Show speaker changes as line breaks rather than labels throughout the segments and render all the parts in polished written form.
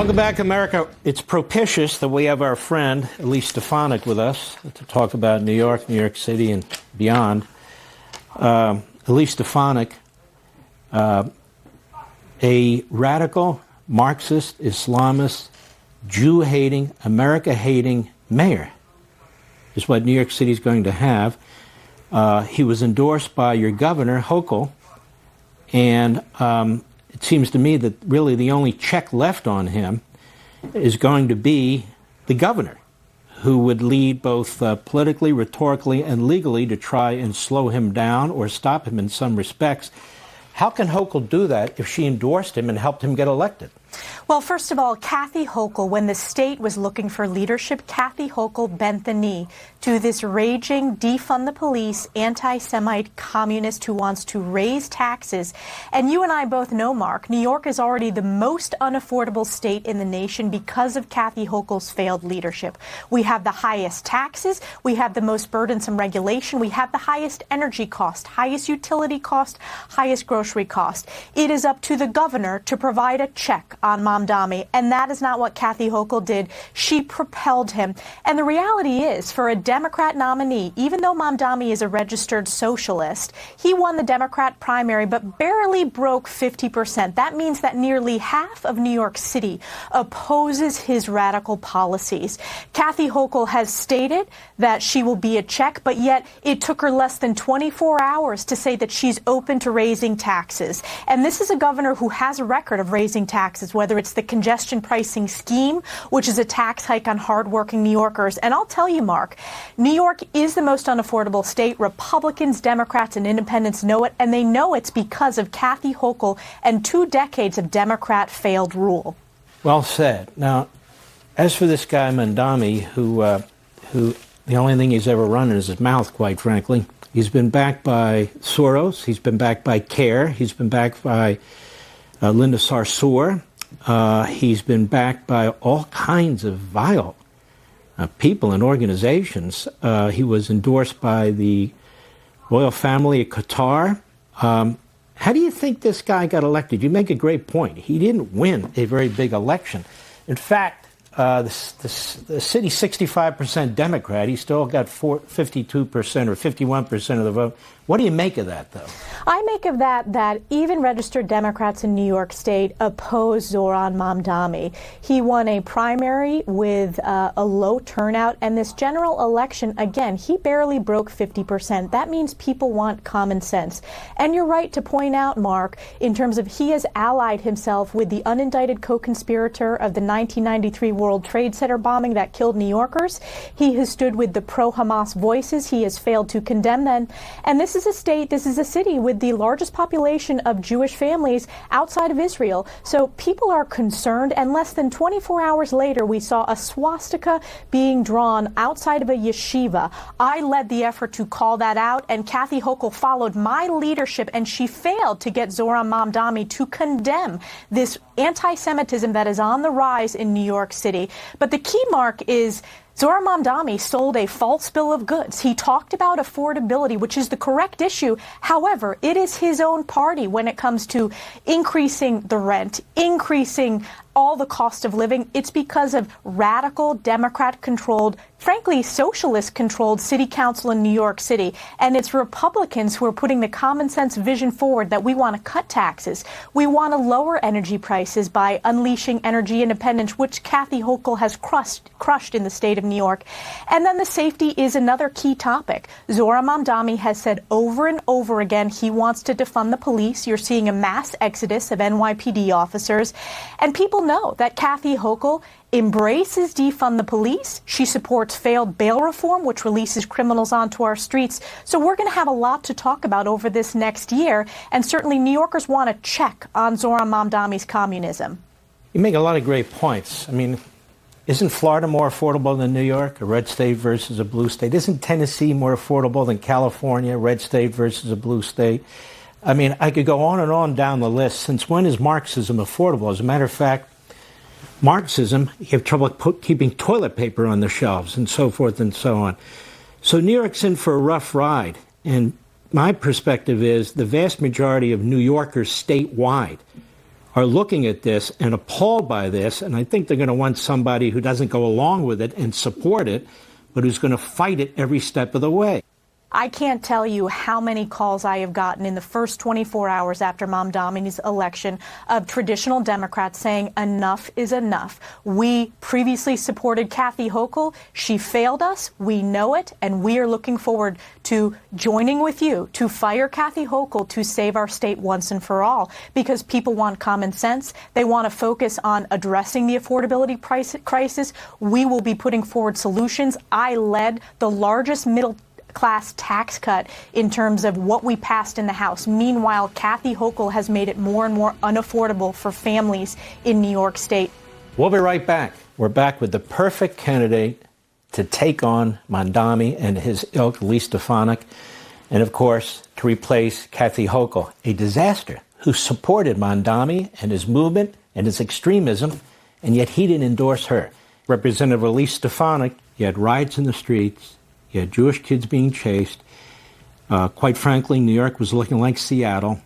Welcome back, America. It's propitious that we have our friend, Elise Stefanik, with us to talk about New York City, and beyond. Elise Stefanik, a radical, Marxist, Islamist, Jew-hating, America-hating mayor is what New York City is going to have. He was endorsed by your governor, Hochul, and it seems to me that really the only check left on him is going to be the governor, who would lead both politically, rhetorically, and legally to try and slow him down or stop him in some respects. How can Hochul do that if she endorsed him and helped him get elected?
Well, first of all, Kathy Hochul, when the state was looking for leadership, Kathy Hochul bent the knee to this raging, defund the police, anti-Semite communist who wants to raise taxes. And you and I both know, Mark, New York is already the most unaffordable state in the nation because of Kathy Hochul's failed leadership. We have the highest taxes, we have the most burdensome regulation, we have the highest energy cost, highest utility cost, highest grocery cost. It is up to the governor to provide a check on Mamdani, and that is not what Kathy Hochul did. She propelled him. And the reality is, for a Democrat nominee, even though Mamdani is a registered socialist, he won the Democrat primary but barely broke 50%. That means that nearly half of New York City opposes his radical policies. Kathy Hochul has stated that she will be a check, but yet it took her less than 24 hours to say that she's open to raising taxes. And this is a governor who has a record of raising taxes, whether it's the congestion pricing scheme, which is a tax hike on hardworking New Yorkers. And I'll tell you, Mark, New York is the most unaffordable state. Republicans, Democrats, and independents know it, and they know it's because of Kathy Hochul and 2 decades of Democrat failed rule.
Well said. Now, as for this guy Mamdani, who the only thing he's ever run is his mouth, quite frankly, he's been backed by Soros, he's been backed by CARE, he's been backed by Linda Sarsour. He's been backed by all kinds of vile people and organizations. He was endorsed by the royal family of Qatar. How do you think this guy got elected? You make a great point. He didn't win a very big election. In fact, the city's 65% Democrat. He still got 52% or 51% of the vote. What do you make of that, though?
I make of that even registered Democrats in New York State oppose Zoran Mamdani. He won a primary with a low turnout, and this general election, again, he barely broke 50%. That means people want common sense. And you're right to point out, Mark, in terms of he has allied himself with the unindicted co-conspirator of the 1993 World Trade Center bombing that killed New Yorkers. He has stood with the pro-Hamas voices. He has failed to condemn them. And this is a state, this is a city with the largest population of Jewish families outside of Israel. So people are concerned, and less than 24 hours later, we saw a swastika being drawn outside of a yeshiva. I led the effort to call that out, and Kathy Hochul followed my leadership, and she failed to get Zoran Mamdani to condemn this anti-Semitism that is on the rise in New York City. But the key, Mark, is Zoran Mamdani sold a false bill of goods. He talked about affordability, which is the correct issue. However, it is his own party when it comes to increasing the rent, increasing all the cost of living. It's because of radical, Democrat-controlled, frankly, socialist-controlled city council in New York City. And it's Republicans who are putting the common sense vision forward that we want to cut taxes. We want to lower energy prices by unleashing energy independence, which Kathy Hochul has crushed in the state of New York. And then the safety is another key topic. Zoran Mamdani has said over and over again he wants to defund the police. You're seeing a mass exodus of NYPD officers. And people know that Kathy Hochul embraces defund the police. She supports failed bail reform, which releases criminals onto our streets. So we're going to have a lot to talk about over this next year. And certainly New Yorkers want to check on Zoran Mamdani's communism.
You make a lot of great points. I mean, isn't Florida more affordable than New York, a red state versus a blue state? Isn't Tennessee more affordable than California, red state versus a blue state? I mean, I could go on and on down the list. Since when is Marxism affordable? As a matter of fact, Marxism, you have trouble keeping toilet paper on the shelves and so forth and so on. So New York's in for a rough ride. And my perspective is the vast majority of New Yorkers statewide are looking at this and appalled by this, and I think they're going to want somebody who doesn't go along with it and support it, but who's going to fight it every step of the way.
I can't tell you how many calls I have gotten in the first 24 hours after Mamdani's election of traditional Democrats saying enough is enough. We previously supported Kathy Hochul. She failed us. We know it. And we are looking forward to joining with you to fire Kathy Hochul to save our state once and for all, because people want common sense. They want to focus on addressing the affordability crisis. We will be putting forward solutions. I led the largest middle-class tax cut in terms of what we passed in the House. Meanwhile, Kathy Hochul has made it more and more unaffordable for families in New York State.
We'll be right back. We're back with the perfect candidate to take on Mamdani and his ilk, Lee Stefanik, and of course, to replace Kathy Hochul, a disaster who supported Mamdani and his movement and his extremism, and yet he didn't endorse her. Representative Lee Stefanik, you had riots in the streets, you had Jewish kids being chased. Quite frankly, New York was looking like Seattle.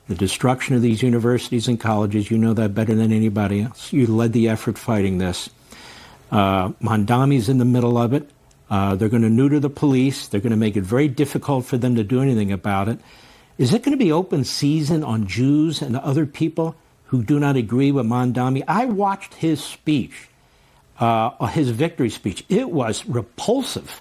The destruction of these universities and colleges, you know that better than anybody else. You led the effort fighting this. Mamdani's in the middle of it. They're going to neuter the police. They're going to make it very difficult for them to do anything about it. Is it going to be open season on Jews and other people who do not agree with Mamdani? I watched his speech, his victory speech. It was repulsive.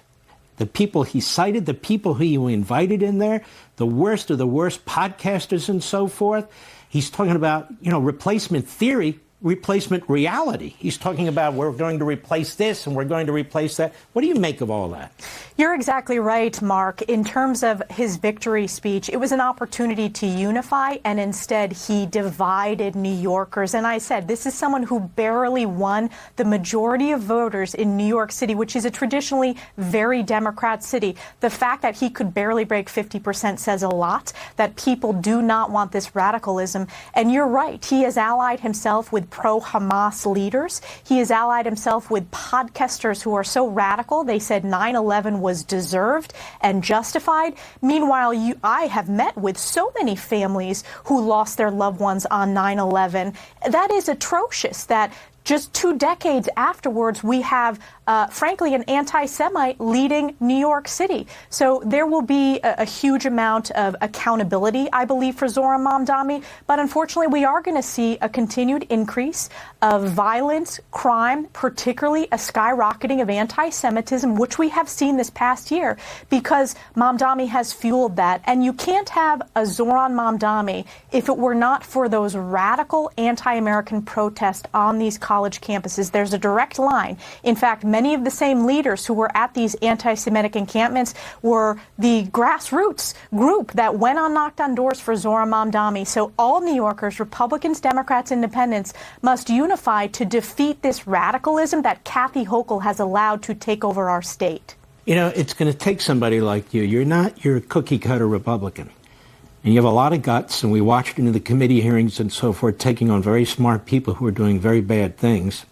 The people he cited, the people who he invited in there, the worst of the worst podcasters and so forth. He's talking about, replacement theory, replacement reality. He's talking about we're going to replace this and we're going to replace that. What do you make of all that?
You're exactly right, Mark. In terms of his victory speech, it was an opportunity to unify, and instead he divided New Yorkers. And I said, this is someone who barely won the majority of voters in New York City, which is a traditionally very Democrat city. The fact that he could barely break 50% says a lot, that people do not want this radicalism. And you're right, he has allied himself with pro-Hamas leaders. He has allied himself with podcasters who are so radical, they said 9/11 was deserved and justified. Meanwhile, I have met with so many families who lost their loved ones on 9/11. That is atrocious that just 2 decades afterwards, we have, frankly, an anti-Semite leading New York City. So there will be a huge amount of accountability, I believe, for Zoran Mamdani. But unfortunately, we are going to see a continued increase of violence, crime, particularly a skyrocketing of anti-Semitism, which we have seen this past year, because Mamdani has fueled that. And you can't have a Zoran Mamdani if it were not for those radical anti-American protests on these college campuses. There's a direct line. In fact, many of the same leaders who were at these anti-Semitic encampments were the grassroots group that went on, knocked on doors for Zoran Mamdani. So all New Yorkers, Republicans, Democrats, Independents, must unify to defeat this radicalism that Kathy Hochul has allowed to take over our state.
It's going to take somebody like you. You're a cookie-cutter Republican. And you have a lot of guts, and we watched in the committee hearings and so forth, taking on very smart people who are doing very bad things.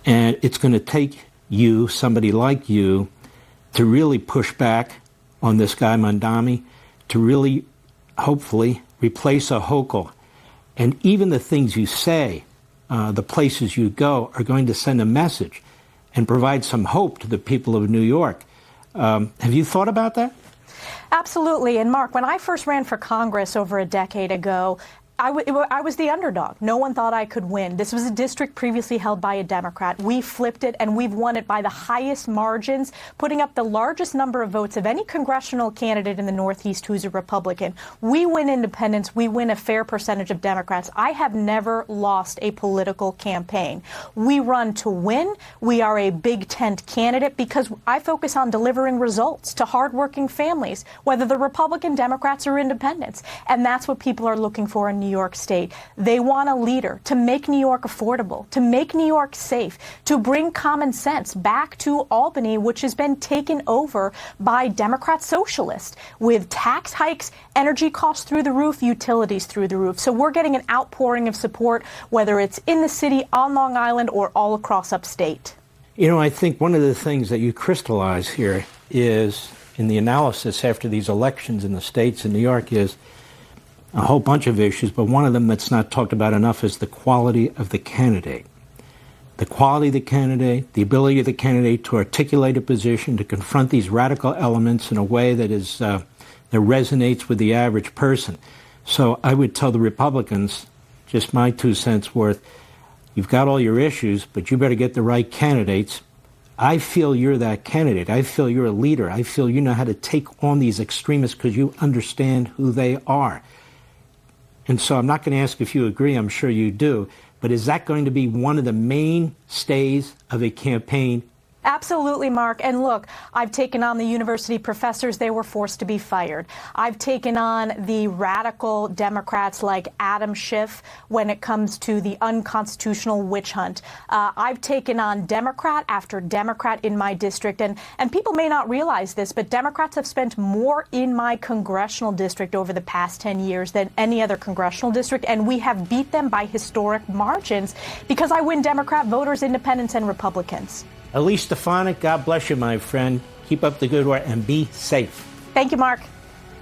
And it's going to take you, somebody like you, to really push back on this guy Mamdani, to really, hopefully, replace a Hochul. And even the things you say, the places you go, are going to send a message and provide some hope to the people of New York. Have you thought about that?
Absolutely. And Mark, when I first ran for Congress over a decade ago, I was the underdog. No one thought I could win. This was a district previously held by a Democrat. We flipped it, and we've won it by the highest margins, putting up the largest number of votes of any congressional candidate in the Northeast who's a Republican. We win independents. We win a fair percentage of Democrats. I have never lost a political campaign. We run to win. We are a big tent candidate because I focus on delivering results to hardworking families, whether they're Republican, Democrats, or independents. And that's what people are looking for in New York State. They want a leader to make New York affordable, to make New York safe, to bring common sense back to Albany, which has been taken over by Democrat socialists with tax hikes, energy costs through the roof, utilities through the roof. So we're getting an outpouring of support, whether it's in the city, on Long Island, or all across upstate.
I think one of the things that you crystallize here is, in the analysis after these elections in the states in New York, is a whole bunch of issues, but one of them that's not talked about enough is the quality of the candidate. The quality of the candidate, the ability of the candidate to articulate a position, to confront these radical elements in a way that is that resonates with the average person. So I would tell the Republicans, just my 2 cents worth, you've got all your issues, but you better get the right candidates. I feel you're that candidate. I feel you're a leader. I feel you know how to take on these extremists because you understand who they are. And so I'm not going to ask if you agree. I'm sure you do. But is that going to be one of the mainstays of a campaign?
Absolutely, Mark. And look, I've taken on the university professors. They were forced to be fired. I've taken on the radical Democrats like Adam Schiff when it comes to the unconstitutional witch hunt. I've taken on Democrat after Democrat in my district. And people may not realize this, but Democrats have spent more in my congressional district over the past 10 years than any other congressional district. And we have beat them by historic margins because I win Democrat voters, independents, and Republicans.
Stefanik, God bless you, my friend. Keep up the good work and be safe.
Thank you, Mark.